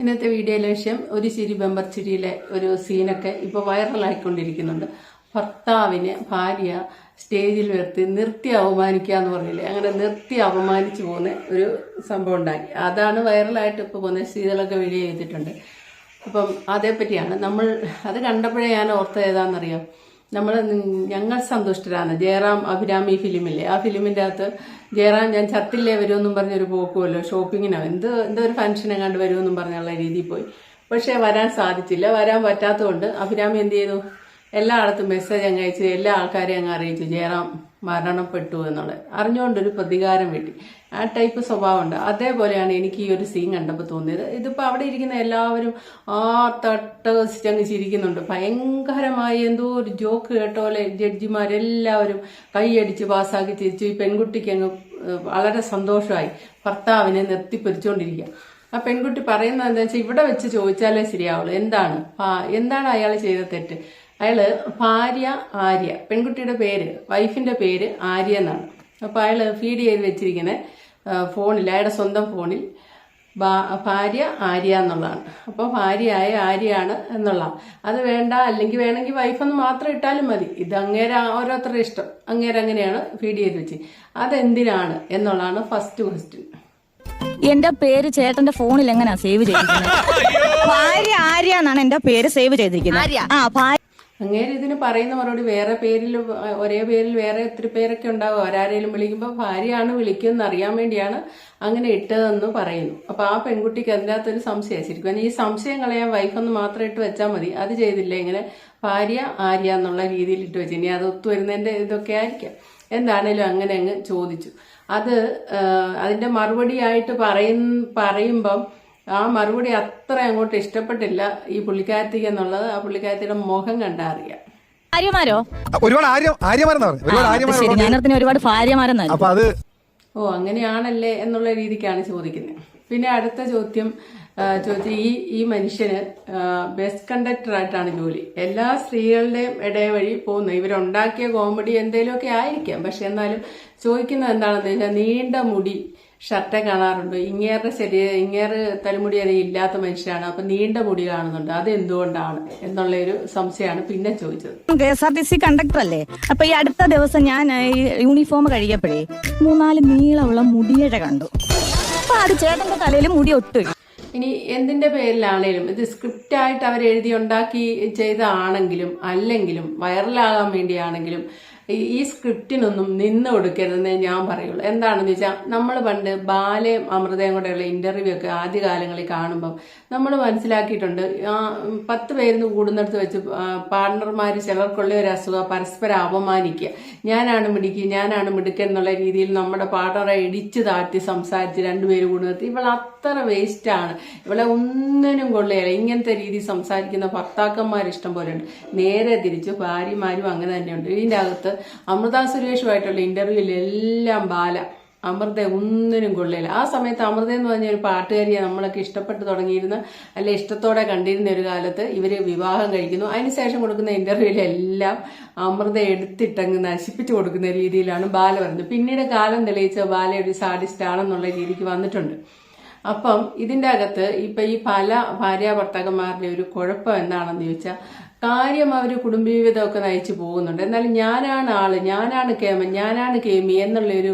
ഇന്നത്തെ വീഡിയോയിലെ വിഷയം ഒരു ചിരി ബെമ്പർ ചിരിയിലെ ഒരു സീനൊക്കെ ഇപ്പോൾ വൈറലായിക്കൊണ്ടിരിക്കുന്നുണ്ട്. ഭർത്താവിനെ ഭാര്യ സ്റ്റേജിൽ നിർത്തി അവമാനിക്കുക എന്ന് പറഞ്ഞില്ലേ, അങ്ങനെ നിർത്തി അപമാനിച്ചു പോകുന്ന ഒരു സംഭവം ഉണ്ടായി. അതാണ് വൈറലായിട്ട് ഇപ്പോൾ പോകുന്നത്. സീതളൊക്കെ വീഡിയോ ചെയ്തിട്ടുണ്ട്. അപ്പം അതേപ്പറ്റിയാണ് അത് കണ്ടപ്പോഴേ ഞാൻ ഓർത്തത് ഏതാണെന്നറിയാം. ഞങ്ങൾ സന്തുഷ്ടരാണ് ജയറാം അഭിരാമി ഫിലിമില്ലേ, ആ ഫിലിമിൻ്റെ അകത്ത് ജയറാം ഞാൻ ചത്തില്ലേ വരുമെന്നും പറഞ്ഞൊരു പോക്കുമല്ലോ, ഷോപ്പിങ്ങിനോ എന്തോ ഒരു ഫംഗ്ഷൻ എങ്ങാണ്ട് വരുമെന്നും പറഞ്ഞുള്ള രീതിയിൽ പോയി. പക്ഷേ വരാൻ സാധിച്ചില്ല. വരാൻ പറ്റാത്തതുകൊണ്ട് അഭിരാമി എന്ത് ചെയ്തു, എല്ലായിടത്തും മെസ്സേജ് അങ്ങ് അയച്ചു, എല്ലാ ആൾക്കാരെയും അങ്ങ് അറിയിച്ചു ജയറാം മരണപ്പെട്ടു എന്നുള്ളത്. അറിഞ്ഞുകൊണ്ടൊരു പ്രതികാരം വേണ്ടി ആ ടൈപ്പ് സ്വഭാവമുണ്ട്. അതേപോലെയാണ് എനിക്ക് ഈ ഒരു സീൻ കണ്ടപ്പോൾ തോന്നിയത്. ഇതിപ്പോൾ അവിടെ ഇരിക്കുന്ന എല്ലാവരും തട്ടങ്ങ് ചിരിക്കുന്നുണ്ട്. ഭയങ്കരമായി എന്തോ ഒരു ജോക്ക് കേട്ടോലെ ജഡ്ജിമാരെല്ലാവരും കൈയടിച്ച് പാസ്സാക്കി ചിരിച്ചു. ഈ പെൺകുട്ടിക്ക് അങ്ങ് വളരെ സന്തോഷമായി ഭർത്താവിനെ നിർത്തിപ്പൊരിച്ചുകൊണ്ടിരിക്കുക. ആ പെൺകുട്ടി പറയുന്നത് എന്താ വെച്ചാൽ, ഇവിടെ വെച്ച് ചോദിച്ചാലേ ശരിയാവുള്ളൂ, എന്താണ് അയാൾ ചെയ്ത തെറ്റ്. അയാള് ഭാര്യ ആര്യ, പെൺകുട്ടിയുടെ പേര്, വൈഫിന്റെ പേര് ആര്യ എന്നാണ്. അപ്പോൾ അയാൾ ഫീഡ് ചെയ്ത് വെച്ചിരിക്കുന്നത് ഫോണിൽ, അയാളുടെ സ്വന്തം ഫോണിൽ ഭാര്യ ആര്യ എന്നുള്ളതാണ്. അപ്പോൾ ഭാര്യയായ ആര്യയാണ് എന്നുള്ളതാണ്. അത് വേണ്ട, അല്ലെങ്കിൽ വേണമെങ്കിൽ വൈഫെന്ന് മാത്രം ഇട്ടാലും മതി. ഇത് ഓരോരുത്തരുടെ ഇഷ്ടം. അങ്ങനെയാണ് ഫീഡ് ചെയ്ത് വെച്ച്. അതെന്തിനാണ് എന്നുള്ളതാണ് ഫസ്റ്റ് ക്വസ്റ്റ്യൻ. എന്റെ പേര് ചേട്ടന്റെ ഫോണിൽ എങ്ങനെയാ സേവ് ചെയ്തിരിക്കുന്നത്? ഭാര്യ ആര്യ എന്നാണ് എന്റെ പേര് സേവ് ചെയ്തിരിക്കുന്നത്. അങ്ങേര് ഇതിന് പറയുന്ന മറുപടി, വേറെ പേരിൽ ഒരേ പേരിൽ വേറെ ഒത്തിരി പേരൊക്കെ ഉണ്ടാവും. ആരാരെങ്കിലും വിളിക്കുമ്പോൾ ഭാര്യയാണ് വിളിക്കുമെന്ന് അറിയാൻ വേണ്ടിയാണ് അങ്ങനെ ഇട്ടതെന്ന് പറയുന്നു. അപ്പൊ ആ പെൺകുട്ടിക്ക് അതിനകത്തൊരു സംശയം. ശരിക്കും ഈ സംശയം കളയാൻ വൈഫൊന്ന് മാത്രം ഇട്ട് വെച്ചാൽ മതി. അത് ചെയ്തില്ല, ഇങ്ങനെ ഭാര്യ ആര്യ എന്നുള്ള രീതിയിൽ ഇട്ട് വെച്ചു. ഇനി അത് ഒത്തുവരുന്നതിന്റെ ഇതൊക്കെ ആയിരിക്കാം. എന്താണേലും അങ്ങനെ അങ്ങ് ചോദിച്ചു. അതിന്റെ മറുപടിയായിട്ട് പറയുമ്പം ആ മറുപടി അത്ര അങ്ങോട്ട് ഇഷ്ടപ്പെട്ടില്ല ഈ പുള്ളിക്കാരത്തിക്ക് എന്നുള്ളത് ആ പുള്ളിക്കാരത്തിയുടെ മുഖം കണ്ടാ അറിയാം. ഒരുപാട് ഭാര്യമാരെന്നാണ്. അങ്ങനെയാണല്ലേ എന്നുള്ള രീതിക്കാണ് ചോദിക്കുന്നത്. പിന്നെ അടുത്ത ചോദ്യം ഈ മനുഷ്യന് ബസ് കണ്ടക്ടർ ആയിട്ടാണ് ജോലി. എല്ലാ സ്ത്രീകളുടെയും ഇടവഴി പോകുന്നു. ഇവരുണ്ടാക്കിയ കോമഡി എന്തെങ്കിലുമൊക്കെ ആയിരിക്കാം. പക്ഷെ എന്നാലും ചോദിക്കുന്നത് എന്താണെന്ന് വെച്ചാൽ, നീണ്ട മുടി ഷർട്ടെ കാണാറുണ്ട്. ഇങ്ങേറ് തലമുടി അറിയ ഇല്ലാത്ത മനുഷ്യരാണ്. അപ്പൊ നീണ്ട മുടി കാണുന്നുണ്ട്. അത് എന്തുകൊണ്ടാണ് എന്നുള്ളൊരു സംശയമാണ് പിന്നെ ചോദിച്ചത്. KSRTC കണ്ടക്ടർ അല്ലേ? അപ്പൊ ഈ അടുത്ത ദിവസം ഞാൻ യൂണിഫോം കഴിയപ്പോഴേ 3-4 നീളമുള്ള മുടിയഴ കണ്ടു. അപ്പൊ അത് ചേട്ടന്റെ തലയിൽ മുടി ഒട്ടു. ഇനി എന്തിന്റെ പേരിലാണേലും, ഇത് സ്ക്രിപ്റ്റായിട്ട് അവരെഴുതി ഉണ്ടാക്കി ചെയ്തതാണെങ്കിലും അല്ലെങ്കിലും വൈറലാകാൻ വേണ്ടിയാണെങ്കിലും ഈ സ്ക്രിപ്റ്റിനൊന്നും നിന്ന് കൊടുക്കരുതെന്നേ ഞാൻ പറയുള്ളൂ. എന്താണെന്ന് വെച്ചാൽ, നമ്മൾ പണ്ട് ബാലയും അമൃതയും കൂടെയുള്ള ഇന്റർവ്യൂ ഒക്കെ ആദ്യകാലങ്ങളിൽ കാണുമ്പം നമ്മൾ മനസ്സിലാക്കിയിട്ടുണ്ട്, 10 പേരിന്ന് കൂടുന്നിടത്ത് വെച്ച് പാർട്ണർമാര് ചിലർക്കുള്ള ഒരു അസുഖം പരസ്പരം അപമാനിക്കുക. ഞാനാണ് മിടുക്കൻ എന്നുള്ള രീതിയിൽ നമ്മുടെ പാർട്ണറെ ഇടിച്ചു താഴ്ത്തി സംസാരിച്ച് 2 പേര് കൂടുന്നിടത്ത് ഇവളെ അത്ര വേസ്റ്റാണ്, ഇവളെ ഒന്നിനും കൊള്ളുകയില്ല, ഇങ്ങനത്തെ രീതി സംസാരിക്കുന്ന ഭർത്താക്കന്മാർ ഇഷ്ടം പോലെ ഉണ്ട്. നേരെ തിരിച്ച് ഭാര്യമാരും അങ്ങനെ തന്നെയുണ്ട്. ഇതിൻ്റെ അകത്ത് അമൃത സുരേഷുമായിട്ടുള്ള ഇന്റർവ്യൂവിൽ എല്ലാം അമൃത ഒന്നിനും കൊള്ളില്ല. ആ സമയത്ത് അമൃത എന്ന് പറഞ്ഞ ഒരു പാട്ടുകാരിയെ നമ്മളൊക്കെ ഇഷ്ടപ്പെട്ട് തുടങ്ങിയിരുന്ന, അല്ലെ ഇഷ്ടത്തോടെ കണ്ടിരുന്ന ഒരു കാലത്ത് ഇവര് വിവാഹം കഴിക്കുന്നു. അതിനുശേഷം കൊടുക്കുന്ന ഇന്റർവ്യൂവിലെല്ലാം അമൃത എടുത്തിട്ടങ്ങ് നശിപ്പിച്ചു കൊടുക്കുന്ന രീതിയിലാണ് ബാല പറയുന്നത്. പിന്നീട് കാലം തെളിയിച്ച ബാല ഒരു സാഡിസ്റ്റ് ആണെന്നുള്ള രീതിക്ക് വന്നിട്ടുണ്ട്. അപ്പം ഇതിന്റെ അകത്ത് ഇപ്പൊ ഈ പല ഭാര്യ ഭർത്താക്കന്മാരുടെ ഒരു കുഴപ്പം എന്താണെന്ന് ചോദിച്ചാൽ, കാര്യം അവർ കുടുംബജീവിതമൊക്കെ നയിച്ചു പോകുന്നുണ്ട്. എന്നാലും ഞാനാണ് കേമൻ, ഞാനാണ് കേമി എന്നുള്ളൊരു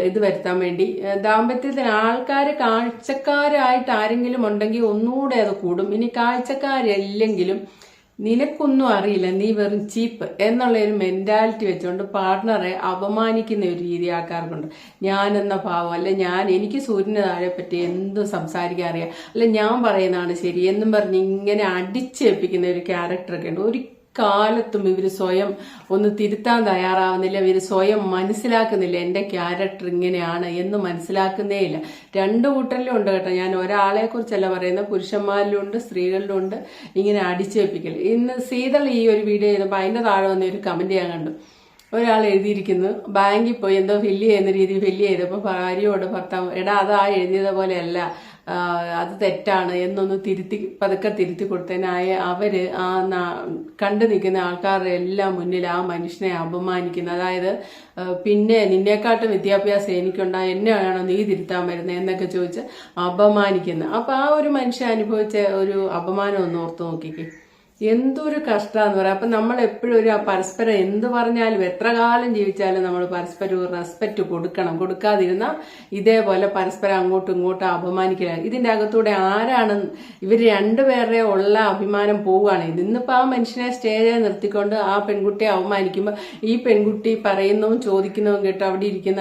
ഇത് വരുത്താൻ വേണ്ടി ദാമ്പത്യത്തിന് ആൾക്കാർ കാഴ്ചക്കാരായിട്ട് ആരെങ്കിലും ഉണ്ടെങ്കിൽ ഒന്നുകൂടെ അത് കൂടും. ഇനി കാഴ്ചക്കാരില്ലെങ്കിലും നിനക്കൊന്നും അറിയില്ല, നീ വെറും ചീപ്പ് എന്നുള്ളൊരു മെന്റാലിറ്റി വെച്ചുകൊണ്ട് പാർട്ണറെ അപമാനിക്കുന്ന ഒരു രീതി ആൾക്കാർക്കുണ്ട്. ഞാനെന്ന ഭാവം, അല്ലെ എനിക്ക് സൂര്യന് താഴെ പറ്റി എന്തും സംസാരിക്കാൻ അറിയാം, അല്ലെ ഞാൻ പറയുന്നതാണ് ശരി എന്നും പറഞ്ഞ് ഇങ്ങനെ അടിച്ചേൽപ്പിക്കുന്ന ഒരു ക്യാരക്ടറൊക്കെ ഉണ്ട്. ഒരു കാലത്തും ഇവര് സ്വയം ഒന്ന് തിരുത്താൻ തയ്യാറാവുന്നില്ല. ഇവര് സ്വയം മനസ്സിലാക്കുന്നില്ല, എന്റെ ക്യാരക്ടർ ഇങ്ങനെയാണ് എന്ന് മനസ്സിലാക്കുന്നേ ഇല്ല. 2 കൂട്ടരിലും ഉണ്ട് കേട്ടോ. ഞാൻ ഒരാളെ കുറിച്ചല്ല പറയുന്നത്, പുരുഷന്മാരിലും ഉണ്ട് സ്ത്രീകളിലും ഉണ്ട് ഇങ്ങനെ അടിച്ചേൽപ്പിക്കൽ. ഇന്ന് സീതൾ ഈ ഒരു വീഡിയോ ചെയ്തപ്പോൾ അതിന്റെ താഴെ വന്ന ഒരു കമന്റ് ഞാൻ കണ്ടു. ഒരാൾ എഴുതിയിരിക്കുന്നു, ബാങ്കിൽ പോയി എന്തോ ഫില്ല് ചെയ്യുന്ന രീതി ഫില്ല് ചെയ്തപ്പോൾ ഭാര്യയോട് ഭർത്താവ്, എടാ അതാ എഴുതിയത് പോലെയല്ല, അത് തെറ്റാണ് എന്നൊന്ന് പതുക്കെ തിരുത്തി കൊടുത്തതിനായ അവര് കണ്ടു നിൽക്കുന്ന ആൾക്കാരുടെ എല്ലാം മുന്നിൽ ആ മനുഷ്യനെ അപമാനിക്കുന്നു. അതായത് പിന്നെ നിന്നെക്കാട്ടും വിദ്യാഭ്യാസം എനിക്കുണ്ടായി, എന്നെയാണോ നീ തിരുത്താൻ വരുന്നത് എന്നൊക്കെ ചോദിച്ച് അപമാനിക്കുന്നു. അപ്പൊ ആ ഒരു മനുഷ്യൻ അനുഭവിച്ച ഒരു അപമാനം ഒന്ന് ഓർത്ത് നോക്കിക്കേ, എന്തൊരു കഷ്ടമാന്ന് പറയാം. അപ്പൊ നമ്മൾ എപ്പോഴും ഒരു പരസ്പരം എന്ത് പറഞ്ഞാലും എത്ര കാലം ജീവിച്ചാലും നമ്മൾ പരസ്പരം ഒരു റെസ്പെക്ട് കൊടുക്കാതിരുന്ന ഇതേപോലെ പരസ്പരം അങ്ങോട്ടും ഇങ്ങോട്ടും അപമാനിക്കലാണ്. ഇതിന്റെ അകത്തൂടെ ആരാണ് ഇവർ രണ്ടുപേരുടെ ഉള്ള അഭിമാനം പോവുകയാണ്. ഇന്നിപ്പോ ആ മനുഷ്യനെ സ്റ്റേജിൽ നിർത്തിക്കൊണ്ട് ആ പെൺകുട്ടിയെ അവമാനിക്കുമ്പോൾ ഈ പെൺകുട്ടി പറയുന്നതും ചോദിക്കുന്നതും കേട്ട് അവിടെ ഇരിക്കുന്ന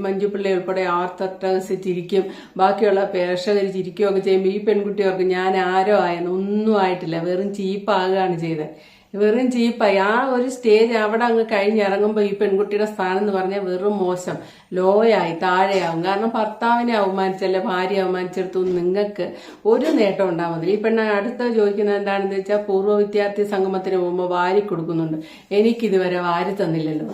മഞ്ജു പിള്ളി ഉൾപ്പെടെ ആർത്തട്ടസിച്ചിരിക്കും, ബാക്കിയുള്ള പ്രേക്ഷകർ ചിരിക്കുകയൊക്കെ ചെയ്യുമ്പോൾ ഈ പെൺകുട്ടി അവർക്ക് ഞാൻ ആരോ ആയെന്ന് ഒന്നും ആയിട്ടില്ല, വെറും ചീപ്പാകുകയാണ് ചെയ്തത്. വെറും ചീപ്പായി. ആ ഒരു സ്റ്റേജ് അവിടെ അങ്ങ് കഴിഞ്ഞിറങ്ങുമ്പോൾ ഈ പെൺകുട്ടിയുടെ സ്ഥാനം എന്ന് പറഞ്ഞാൽ വെറും മോശം, ലോയായി താഴെയാവും. കാരണം ഭർത്താവിനെ അവമാനിച്ചല്ലേ ഭാര്യ അവമാനിച്ചെടുത്തു നിങ്ങൾക്ക് ഒരു നേട്ടം ഉണ്ടാവുന്നില്ല. ഈ പെണ്ണ അടുത്ത ചോദിക്കുന്നത് എന്താണെന്ന് വെച്ചാൽ പൂർവ്വ വിദ്യാർത്ഥി സംഗമത്തിന് പോകുമ്പോൾ വാരി കൊടുക്കുന്നുണ്ട്, എനിക്കിതുവരെ വാരി തന്നില്ലല്ലോ.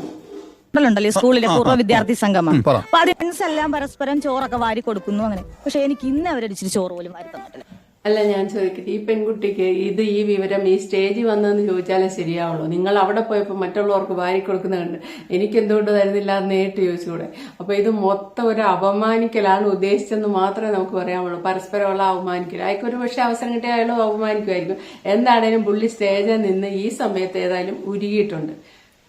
ണ്ടല്ലോ സ്കൂളിലെ പൂർവ്വ വിദ്യാർത്ഥി സംഗമം. അപ്പൊ അത് ഫ്രണ്ട്സ് എല്ലാം പരസ്പരം ചോറൊക്കെ വാരി കൊടുക്കുന്നു അങ്ങനെ. പക്ഷെ എനിക്ക് ഇന്ന് അവരൊരിച്ചിരി ചോറ് പോലും വാരി തന്നിട്ടില്ല. അല്ല, ഞാൻ ചോദിക്കട്ടെ, ഈ പെൺകുട്ടിക്ക് ഈ വിവരം ഈ സ്റ്റേജിൽ വന്നതെന്ന് ചോദിച്ചാലേ ശരിയാവുള്ളൂ. നിങ്ങൾ അവിടെ പോയപ്പോൾ മറ്റുള്ളവർക്ക് വാരി കൊടുക്കുന്ന കണ്ട് എനിക്ക് എന്തുകൊണ്ട് തരുന്നില്ല എന്ന് നേരിട്ട് ചോദിച്ചുകൂടെ? അപ്പൊ ഇത് മൊത്തം ഒരു അപമാനിക്കലാണ് ഉദ്ദേശിച്ചെന്ന് മാത്രമേ നമുക്ക് പറയാവുള്ളൂ. പരസ്പരമുള്ള അവമാനിക്കൽ. അയാൾക്ക് ഒരു പക്ഷെ അവസരം കിട്ടിയ അയാളും അവമാനിക്കുമായിരിക്കും. എന്താണേലും പുള്ളി സ്റ്റേജിൽ നിന്ന് ഈ സമയത്ത് ഏതായാലും ഉരുകിയിട്ടുണ്ട്.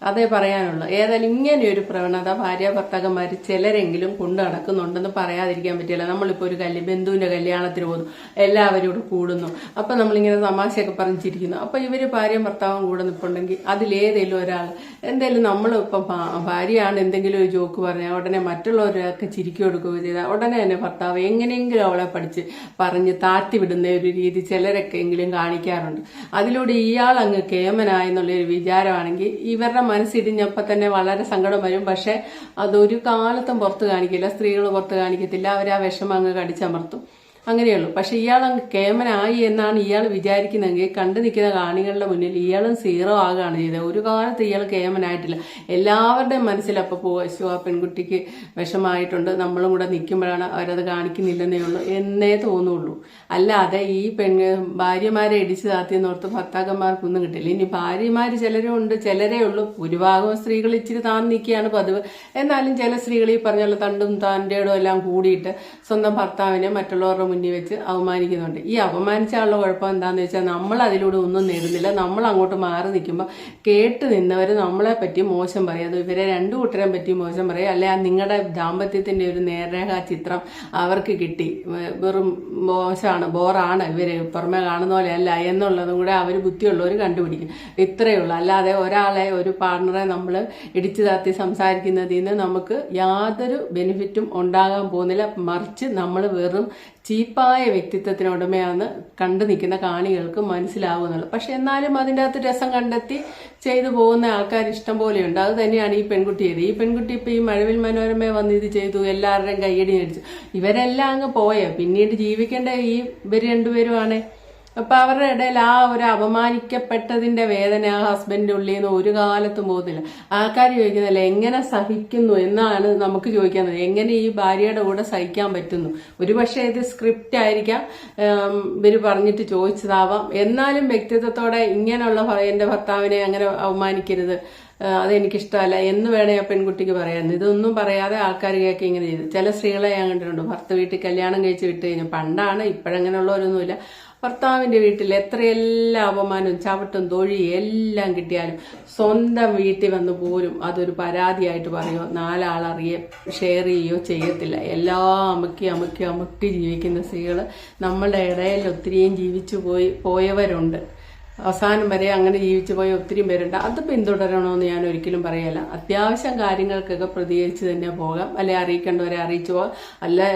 അതേ പറയാനുള്ളൂ. ഏതായാലും ഇങ്ങനെയൊരു പ്രവണത ഭാര്യ ഭർത്താക്കന്മാർ ചിലരെങ്കിലും കൊണ്ടു നടക്കുന്നുണ്ടെന്ന് പറയാതിരിക്കാൻ പറ്റില്ല. നമ്മളിപ്പോൾ ഒരു ബന്ധുവിന്റെ കല്യാണത്തിന് പോകുന്നു, എല്ലാവരും ഇവിടെ കൂടുന്നു, അപ്പൊ നമ്മളിങ്ങനെ തമാശയൊക്കെ പറഞ്ഞിരിക്കുന്നു. അപ്പൊ ഇവര് ഭാര്യയും ഭർത്താവും കൂടെ നിൽപ്പുണ്ടെങ്കിൽ അതിലേതെങ്കിലും ഒരാൾ എന്തായാലും നമ്മളിപ്പം ഭാര്യയാണ് എന്തെങ്കിലും ഒരു ജോക്ക് പറഞ്ഞാൽ ഉടനെ മറ്റുള്ളവരൊക്കെ ചിരിക്കി കൊടുക്കുകയോ ചെയ്താൽ ഉടനെ തന്നെ ഭർത്താവ് എങ്ങനെയെങ്കിലും അവളെ പറഞ്ഞ് താഴ്ത്തി വിടുന്ന ഒരു രീതി ചിലരൊക്കെ എങ്കിലും കാണിക്കാറുണ്ട്. അതിലൂടെ ഇയാൾ അങ്ങ് കേമനായെന്നുള്ളൊരു വിചാരമാണെങ്കിൽ ഇവരുടെ മനസ്സിടിഞ്ഞപ്പോൾ തന്നെ വളരെ സങ്കടം വരും. പക്ഷെ അതൊരു കാലത്തും പുറത്ത് കാണിക്കില്ല, സ്ത്രീകൾ പുറത്ത് കാണിക്കത്തില്ല. അവർ ആ വിഷമം അങ്ങ് കടിച്ചമർത്തും, അങ്ങനെയുള്ളൂ. പക്ഷെ ഇയാൾ അങ്ങ് കേമനായി എന്നാണ് ഇയാൾ വിചാരിക്കുന്നതെങ്കിൽ കണ്ടു നിൽക്കുന്ന കാണികളുടെ മുന്നിൽ ഇയാളും സീറോ ആകുകയാണ് ചെയ്തത്. ഒരു കാലത്ത് ഇയാൾ കേമനായിട്ടില്ല. എല്ലാവരുടെയും മനസ്സിലപ്പോൾ ആ പെൺകുട്ടിക്ക് വിഷമായിട്ടുണ്ട്, നമ്മളും കൂടെ നിൽക്കുമ്പോഴാണ് അവരത് കാണിക്കുന്നില്ലെന്നേ ഉള്ളൂ എന്നേ തോന്നുള്ളൂ. അല്ലാതെ ഈ ഭാര്യമാരെ ഇടിച്ചു താത്തിയെന്നോർത്ത് ഭർത്താക്കന്മാർക്കൊന്നും കിട്ടില്ല. ഇനി ഭാര്യമാര് ചിലരും ഉണ്ട്, ചിലരേ ഉള്ളൂ. ഭൂരിഭാഗം സ്ത്രീകൾ ഇച്ചിരി താന്ന് നിൽക്കുകയാണ് പതിവ്. എന്നാലും ചില സ്ത്രീകൾ ഈ പറഞ്ഞുള്ള തണ്ടും താൻ്റെയും എല്ലാം കൂടിയിട്ട് സ്വന്തം ഭർത്താവിനെ മറ്റുള്ളവരുടെ മുന്നിൽ വെച്ച് അവമാനിക്കുന്നുണ്ട്. ഈ അവമാനിച്ച ആളുടെ കുഴപ്പം എന്താണെന്ന് വെച്ചാൽ നമ്മൾ അതിലൂടെ ഒന്നും നേടുന്നില്ല. നമ്മൾ അങ്ങോട്ട് മാറി നിൽക്കുമ്പോൾ കേട്ട് നിന്നവർ നമ്മളെ പറ്റി മോശം പറയും. അത് ഇവരെ രണ്ടു കൂട്ടരെ പറ്റി മോശം പറയും. അല്ലെ നിങ്ങളുടെ ദാമ്പത്യത്തിന്റെ ഒരു നേർരേഖ ചിത്രം അവർക്ക് കിട്ടി, വെറും മോശമാണ്, ബോറാണ്, ഇവര് പുറമെ കാണുന്ന പോലെ അല്ല എന്നുള്ളതും കൂടെ അവർ ബുദ്ധിയുള്ളവർ കണ്ടുപിടിക്കും. ഇത്രയേ ഉള്ളൂ. അല്ലാതെ ഒരാളെ ഒരു പാർട്ണറെ നമ്മൾ ഇടിച്ചു താത്തി സംസാരിക്കുന്നതിൽ നിന്ന് നമുക്ക് യാതൊരു ബെനിഫിറ്റും ഉണ്ടാകാൻ പോകുന്നില്ല. മറിച്ച് നമ്മൾ വെറും ചീപ്പായ വ്യക്തിത്വത്തിന് ഉടമയാണെന്ന് കണ്ടു നിൽക്കുന്ന കാണികൾക്ക് മനസ്സിലാവുന്നുള്ളൂ. പക്ഷെ എന്നാലും അതിൻ്റെ അകത്ത് രസം കണ്ടെത്തി ചെയ്തു പോകുന്ന ആൾക്കാർ ഇഷ്ടം പോലെയുണ്ട്. അത് തന്നെയാണ് ഈ പെൺകുട്ടി ചെയ്തത്. ഈ പെൺകുട്ടി ഇപ്പൊ ഈ മഴവിൽ മനോരമ വന്ന് ഇത് ചെയ്തു, എല്ലാവരുടെയും കയ്യടി മേടിച്ചു. ഇവരെല്ലാം അങ്ങ് പോയോ? പിന്നീട് ജീവിക്കേണ്ട ഇവർ രണ്ടുപേരുമാണ്. അപ്പൊ അവരുടെ ഇടയിൽ ആ ഒരു അപമാനിക്കപ്പെട്ടതിന്റെ വേദന ആ ഹസ്ബൻഡിന്റെ ഉള്ളിൽ നിന്ന് ഒരു കാലത്തും പോകുന്നില്ല. ആൾക്കാർ ചോദിക്കുന്നില്ല എങ്ങനെ സഹിക്കുന്നു എന്നാണ് നമുക്ക് ചോദിക്കുന്നത്. എങ്ങനെ ഈ ഭാര്യയുടെ കൂടെ സഹിക്കാൻ പറ്റുന്നു? ഒരുപക്ഷെ ഇത് സ്ക്രിപ്റ്റ് ആയിരിക്കാം, ഇവര് പറഞ്ഞിട്ട് ചോദിച്ചതാവാം. എന്നാലും വ്യക്തിത്വത്തോടെ ഇങ്ങനെയുള്ള എന്റെ ഭർത്താവിനെ അങ്ങനെ അവമാനിക്കരുത്, അതെനിക്കിഷ്ടമല്ല എന്ന് വേണേ ആ പെൺകുട്ടിക്ക് പറയാൻ. ഇതൊന്നും പറയാതെ ആൾക്കാർ കേൾക്കി ഇങ്ങനെ ചെയ്തു. ചില സ്ത്രീകളെ ഞാൻ കണ്ടിട്ടുണ്ട്, ഭർത്ത വീട്ടിൽ കല്യാണം കഴിച്ച് വിട്ട് കഴിഞ്ഞാൽ, പണ്ടാണ്, ഇപ്പോഴങ്ങനെയുള്ളവരൊന്നുമില്ല, ഭർത്താവിന്റെ വീട്ടിൽ എത്രയെല്ലാം അപമാനവും ചവിട്ടും തൊഴിയും എല്ലാം കിട്ടിയാലും സ്വന്തം വീട്ടിൽ വന്ന് പോലും അതൊരു പരാതിയായിട്ട് പറയുമോ, നാലാളറിയെ ഷെയർ ചെയ്യുകയോ ചെയ്യത്തില്ല. എല്ലാം അമുക്കി ജീവിക്കുന്ന സ്ത്രീകൾ നമ്മളുടെ ഇടയിൽ ഒത്തിരിയും ജീവിച്ചു പോയവരുണ്ട്. അവസാനം വരെ അങ്ങനെ ജീവിച്ചു പോയ ഒത്തിരി പേരുണ്ട്. അത് പിന്തുടരണമെന്ന് ഞാൻ ഒരിക്കലും പറയല്ല. അത്യാവശ്യം കാര്യങ്ങൾക്കൊക്കെ പ്രതികരിച്ച് തന്നെ പോകാം, അല്ലെ അറിയിക്കേണ്ടവരെ അറിയിച്ചു പോകാം,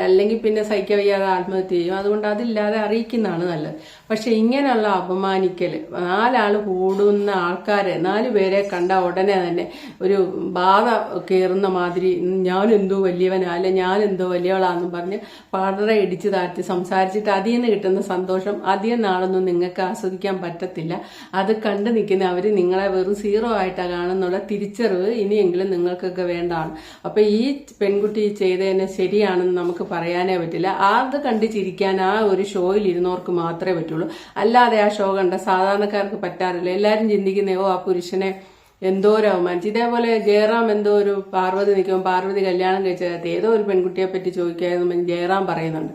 അല്ലെങ്കിൽ പിന്നെ സഹിക്കാൻ വയ്യാതെ ആത്മഹത്യ ചെയ്യും. അതുകൊണ്ട് അതില്ലാതെ അറിയിക്കുന്നതാണ് നല്ലത്. പക്ഷെ ഇങ്ങനെയുള്ള അപമാനിക്കൽ, നാലാൾ കൂടുന്ന ആൾക്കാരെ 4 പേരെ കണ്ട ഉടനെ തന്നെ ഒരു ബാധ കയറുന്ന മാതിരി ഞാനെന്തോ വലിയവനാ, അല്ലെ ഞാനെന്തോ വലിയവളാന്നും പറഞ്ഞ് പാടറെ ഇടിച്ചു താഴ്ത്തി സംസാരിച്ചിട്ട് അതിൽ നിന്ന് കിട്ടുന്ന സന്തോഷം അധികം നാളൊന്നും നിങ്ങൾക്ക് ആസ്വദിക്കാൻ പറ്റത്തില്ല. കാര്യമില്ല. അത് കണ്ടു നിൽക്കുന്ന അവർ നിങ്ങളെ വെറും 0 ആയിട്ടാണ് കാണുന്നുള്ള തിരിച്ചറിവ് ഇനിയെങ്കിലും നിങ്ങൾക്കൊക്കെ വേണ്ടതാണ്. അപ്പൊ ഈ പെൺകുട്ടി ചെയ്തതിന് ശരിയാണെന്ന് നമുക്ക് പറയാനേ പറ്റില്ല. അത് കണ്ട് ചിരിക്കാൻ ആ ഒരു ഷോയിൽ ഇരുന്നവർക്ക് മാത്രമേ പറ്റുള്ളൂ. അല്ലാതെ ആ ഷോ കണ്ട സാധാരണക്കാർക്ക് പറ്റാറില്ല. എല്ലാരും ചിന്തിക്കുന്നേ ആ പുരുഷനെ എന്തോരം അവമാനിച്ചു. ഇതേപോലെ ജയറാം എന്തോ ഒരു പാർവതി നിൽക്കുമ്പോൾ പാർവതി കല്യാണം കഴിച്ചത് ഏതോ ഒരു പെൺകുട്ടിയെ പറ്റി ചോദിക്കാമെന്ന് ജയറാം പറയുന്നുണ്ട്.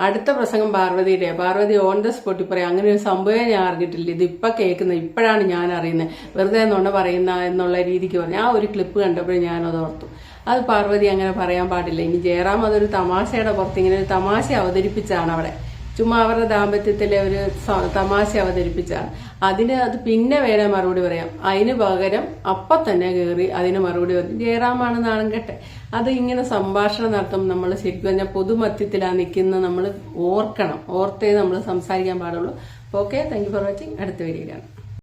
അടുത്ത പ്രസംഗം പാർവതി ഓൺ ദ സ്പോട്ടിൽ പറയാം, അങ്ങനെ ഒരു സംഭവം ഞാൻ അറിഞ്ഞിട്ടില്ല, ഇത് ഇപ്പൊ കേൾക്കുന്നത്, ഇപ്പോഴാണ് ഞാൻ അറിയുന്നത്, വെറുതെ നുണ പറയുന്ന എന്നുള്ള രീതിക്ക് പറഞ്ഞു. ആ ഒരു ക്ലിപ്പ് കണ്ടപ്പോഴേ ഞാനത് ഓർത്തു. അത് പാർവതി അങ്ങനെ പറയാൻ പാടില്ല. ഇനി ജയറാം അതൊരു തമാശയുടെ പുറത്ത് ഇങ്ങനെ ഒരു തമാശ അവതരിപ്പിച്ചാണ് അവിടെ, ചുമ്മാ അവരുടെ ദാമ്പത്യത്തിലെ ഒരു തമാശ അവതരിപ്പിച്ചാണ്. അത് പിന്നെ വേണേ മറുപടി പറയാം. അതിന് പകരം അപ്പം തന്നെ കയറി അതിന് മറുപടി പറയും ജയറാമാണ് നാണം കെട്ടെ. അത് ഇങ്ങനെ സംഭാഷണം നടത്തും. നമ്മൾ ശരിക്കും പറഞ്ഞാൽ പൊതുമധ്യത്തിലാണ് നിൽക്കുന്ന, നമ്മൾ ഓർക്കണം, ഓർത്തേ നമ്മൾ സംസാരിക്കാൻ പാടുള്ളൂ. Okay, thank you for watching. അടുത്ത വീഡിയോ കാണാം.